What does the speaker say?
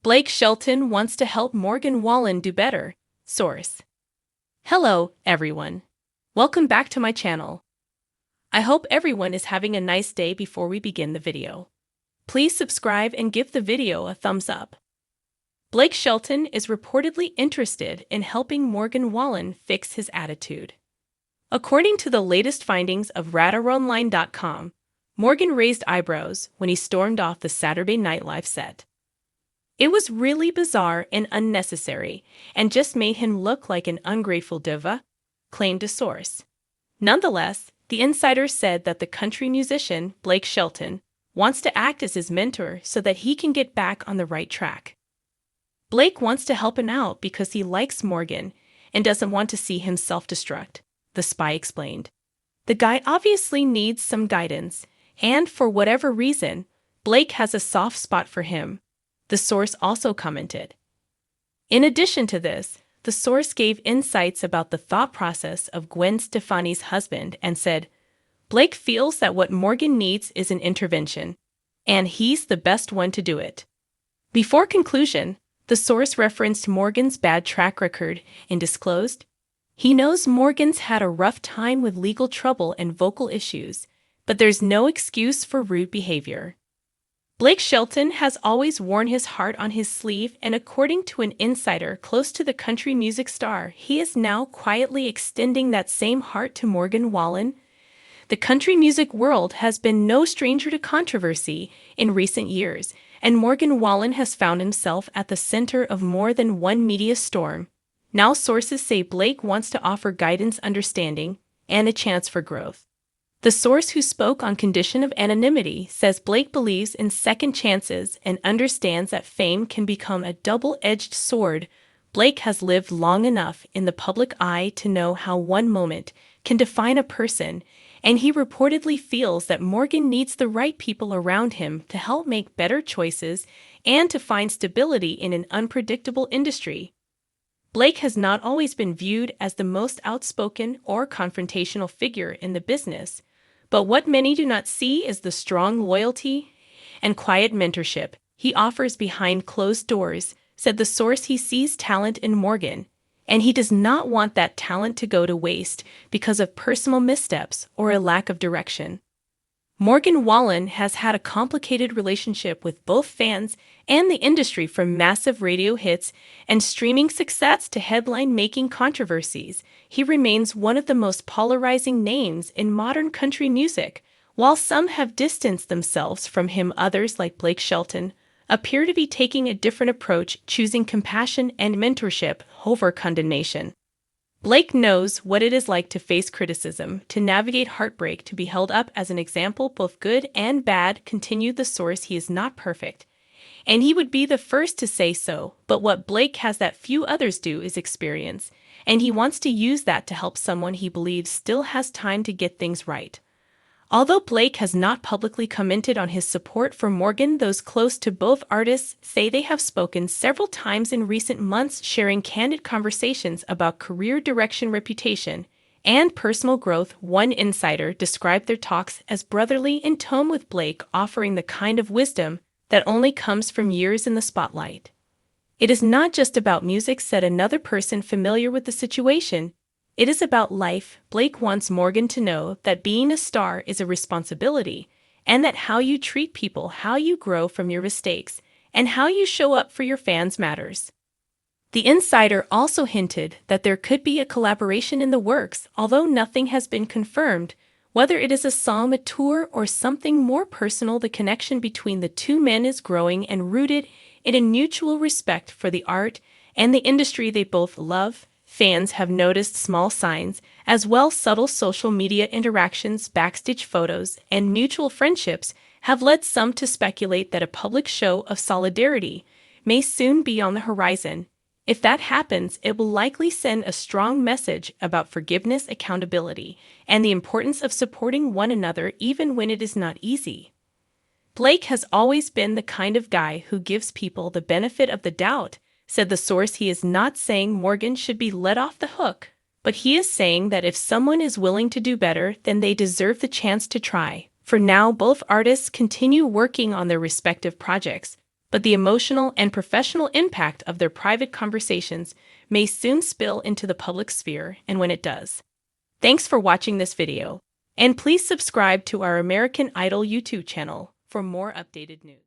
Blake Shelton wants to help Morgan Wallen do better. Source. Hello, everyone. Welcome back to my channel. I hope everyone is having a nice day before we begin the video. Please subscribe and give the video a thumbs up. Blake Shelton is reportedly interested in helping Morgan Wallen fix his attitude. According to the latest findings of RadarOnline.com, Morgan raised eyebrows when he stormed off the Saturday Night Live set. It was really bizarre and unnecessary, and just made him look like an ungrateful diva, claimed a source. Nonetheless, the insider said that the country musician, Blake Shelton, wants to act as his mentor so that he can get back on the right track. Blake wants to help him out because he likes Morgan and doesn't want to see him self-destruct, the spy explained. The guy obviously needs some guidance, and for whatever reason, Blake has a soft spot for him, the source also commented. In addition to this, the source gave insights about the thought process of Gwen Stefani's husband and said, Blake feels that what Morgan needs is an intervention, and he's the best one to do it. Before conclusion, the source referenced Morgan's bad track record and disclosed, he knows Morgan's had a rough time with legal trouble and vocal issues, but there's no excuse for rude behavior. Blake Shelton has always worn his heart on his sleeve, and according to an insider close to the country music star, he is now quietly extending that same heart to Morgan Wallen. The country music world has been no stranger to controversy in recent years, and Morgan Wallen has found himself at the center of more than one media storm. Now sources say Blake wants to offer guidance, understanding, and a chance for growth. The source, who spoke on condition of anonymity, says Blake believes in second chances and understands that fame can become a double-edged sword. Blake has lived long enough in the public eye to know how one moment can define a person, and he reportedly feels that Morgan needs the right people around him to help make better choices and to find stability in an unpredictable industry. Blake has not always been viewed as the most outspoken or confrontational figure in the business, but what many do not see is the strong loyalty and quiet mentorship he offers behind closed doors, said the source. He sees talent in Morgan, and he does not want that talent to go to waste because of personal missteps or a lack of direction. Morgan Wallen has had a complicated relationship with both fans and the industry, from massive radio hits and streaming success to headline-making controversies. He remains one of the most polarizing names in modern country music. While some have distanced themselves from him, others, like Blake Shelton, appear to be taking a different approach, choosing compassion and mentorship over condemnation. Blake knows what it is like to face criticism, to navigate heartbreak, to be held up as an example, both good and bad, continued the source. He is not perfect, and he would be the first to say so, but what Blake has that few others do is experience, and he wants to use that to help someone he believes still has time to get things right. Although Blake has not publicly commented on his support for Morgan, those close to both artists say they have spoken several times in recent months, sharing candid conversations about career direction, reputation, and personal growth. One insider described their talks as brotherly in tone, with Blake offering the kind of wisdom that only comes from years in the spotlight. It is not just about music, said another person familiar with the situation. It is about life. Blake wants Morgan to know that being a star is a responsibility, and that how you treat people, how you grow from your mistakes, and how you show up for your fans matters. The insider also hinted that there could be a collaboration in the works, although nothing has been confirmed. Whether it is a song, a tour, or something more personal, the connection between the two men is growing and rooted in a mutual respect for the art and the industry they both love. Fans have noticed small signs as well. Subtle social media interactions, backstage photos, and mutual friendships have led some to speculate that a public show of solidarity may soon be on the horizon. If that happens, it will likely send a strong message about forgiveness, accountability, and the importance of supporting one another even when it is not easy. Blake has always been the kind of guy who gives people the benefit of the doubt, said the source. He is not saying Morgan should be let off the hook, but he is saying that if someone is willing to do better, then they deserve the chance to try. For now, both artists continue working on their respective projects, but the emotional and professional impact of their private conversations may soon spill into the public sphere, and when it does. Thanks for watching this video, and please subscribe to our American Idol YouTube channel for more updated news.